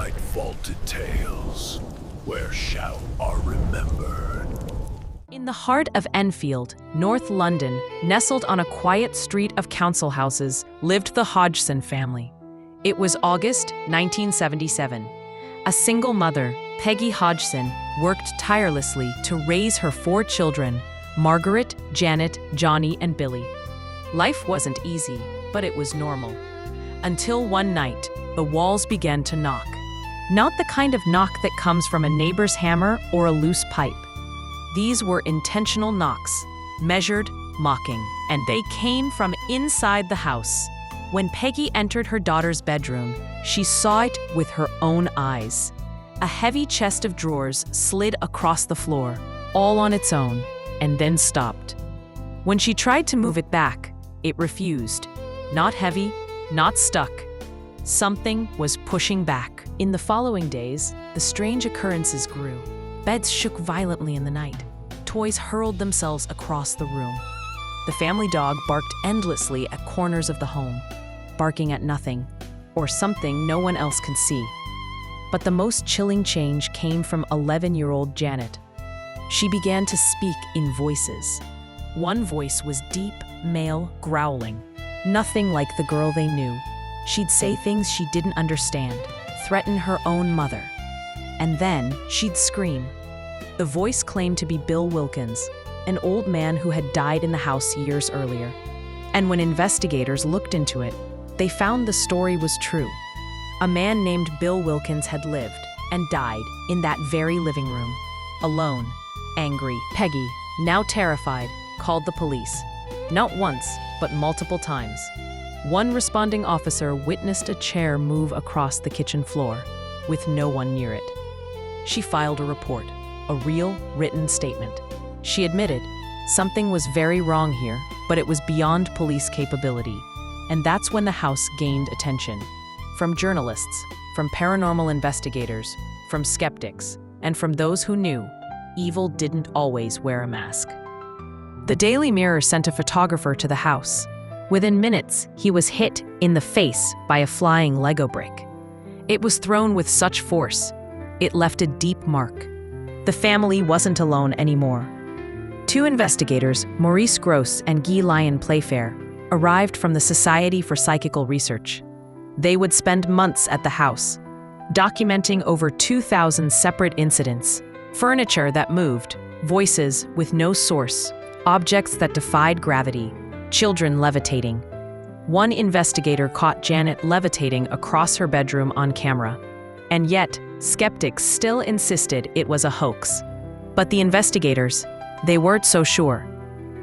Twilight Vaulted Tales, where shall are remembered. In the heart of Enfield, North London, nestled on a quiet street of council houses, lived the Hodgson family. It was August 1977. A single mother, Peggy Hodgson, worked tirelessly to raise her 4 children, Margaret, Janet, Johnny, and Billy. Life wasn't easy, but it was normal. Until one night, the walls began to knock. Not the kind of knock that comes from a neighbor's hammer or a loose pipe. These were intentional knocks, measured, mocking, and they came from inside the house. When Peggy entered her daughter's bedroom, she saw it with her own eyes. A heavy chest of drawers slid across the floor, all on its own, and then stopped. When she tried to move it back, it refused. Not heavy, not stuck. Something was pushing back. In the following days, the strange occurrences grew. Beds shook violently in the night. Toys hurled themselves across the room. The family dog barked endlessly at corners of the home, barking at nothing, or something no one else could see. But the most chilling change came from 11-year-old Janet. She began to speak in voices. One voice was deep, male, growling. Nothing like the girl they knew. She'd say things she didn't understand, threaten her own mother. And then she'd scream. The voice claimed to be Bill Wilkins, an old man who had died in the house years earlier. And when investigators looked into it, they found the story was true. A man named Bill Wilkins had lived and died in that very living room. Alone, angry, Peggy, now terrified, called the police. Not once, but multiple times. One responding officer witnessed a chair move across the kitchen floor, with no one near it. She filed a report, a real, written statement. She admitted something was very wrong here, but it was beyond police capability. And that's when the house gained attention. From journalists, from paranormal investigators, from skeptics, and from those who knew evil didn't always wear a mask. The Daily Mirror sent a photographer to the house. Within minutes, he was hit in the face by a flying Lego brick. It was thrown with such force, it left a deep mark. The family wasn't alone anymore. 2 investigators, Maurice Gross and Guy Lyon Playfair, arrived from the Society for Psychical Research. They would spend months at the house, documenting over 2,000 separate incidents, furniture that moved, voices with no source, objects that defied gravity, children levitating. One investigator caught Janet levitating across her bedroom on camera. And yet, skeptics still insisted it was a hoax. But the investigators, they weren't so sure,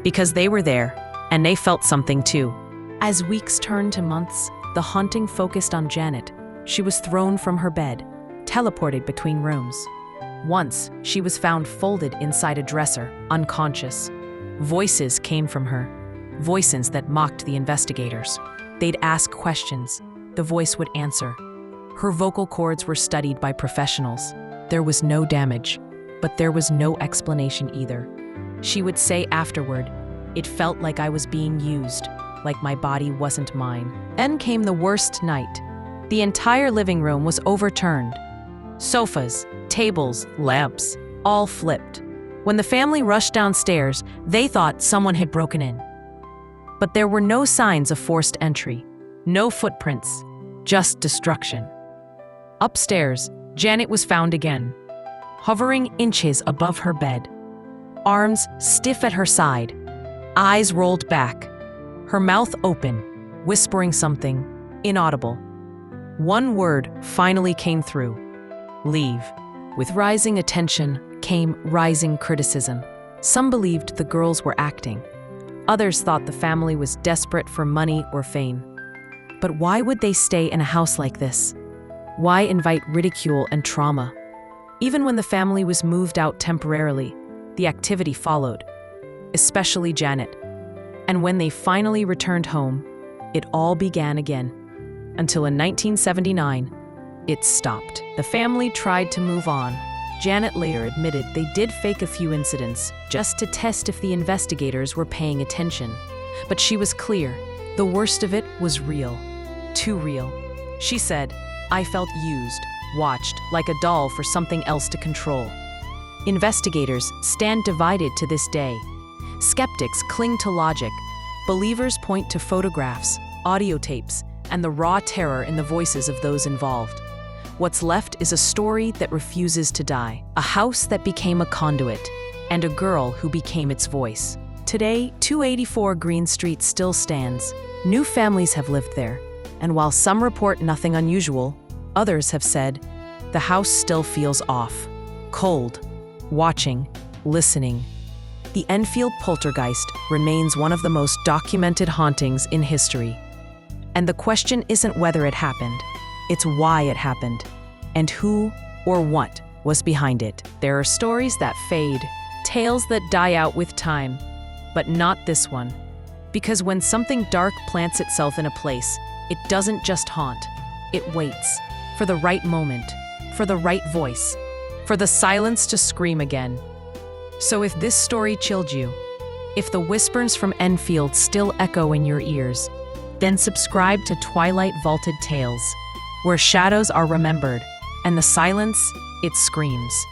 because they were there, and they felt something too. As weeks turned to months, the haunting focused on Janet. She was thrown from her bed, teleported between rooms. Once, she was found folded inside a dresser, unconscious. Voices came from her, voices that mocked the investigators. They'd ask questions. The voice would answer. Her vocal cords were studied by professionals. There was no damage, but there was no explanation either. She would say afterward, "It felt like I was being used, like my body wasn't mine." Then came the worst night. The entire living room was overturned. Sofas, tables, lamps, all flipped. When the family rushed downstairs, they thought someone had broken in. But there were no signs of forced entry, no footprints, just destruction. Upstairs, Janet was found again, hovering inches above her bed, arms stiff at her side, eyes rolled back, her mouth open, whispering something inaudible. One word finally came through: leave. With rising attention came rising criticism. Some believed the girls were acting. Others thought the family was desperate for money or fame. But why would they stay in a house like this? Why invite ridicule and trauma? Even when the family was moved out temporarily, the activity followed, especially Janet. And when they finally returned home, it all began again. Until in 1979, it stopped. The family tried to move on. Janet later admitted they did fake a few incidents just to test if the investigators were paying attention. But she was clear, the worst of it was real. Too real. She said, "I felt used, watched like a doll for something else to control. Investigators stand divided to this day. Skeptics cling to logic. Believers point to photographs, audio tapes, and the raw terror in the voices of those involved. What's left is a story that refuses to die, a house that became a conduit, and a girl who became its voice. Today, 284 Green Street still stands. New families have lived there, and while some report nothing unusual, others have said, the house still feels off. Cold, watching, listening. The Enfield Poltergeist remains one of the most documented hauntings in history. And the question isn't whether it happened, it's why it happened, and who or what was behind it. There are stories that fade, tales that die out with time, but not this one. Because when something dark plants itself in a place, it doesn't just haunt, it waits for the right moment, for the right voice, for the silence to scream again. So if this story chilled you, if the whispers from Enfield still echo in your ears, then subscribe to Twilight Vaulted Tales, where shadows are remembered and the silence, it screams.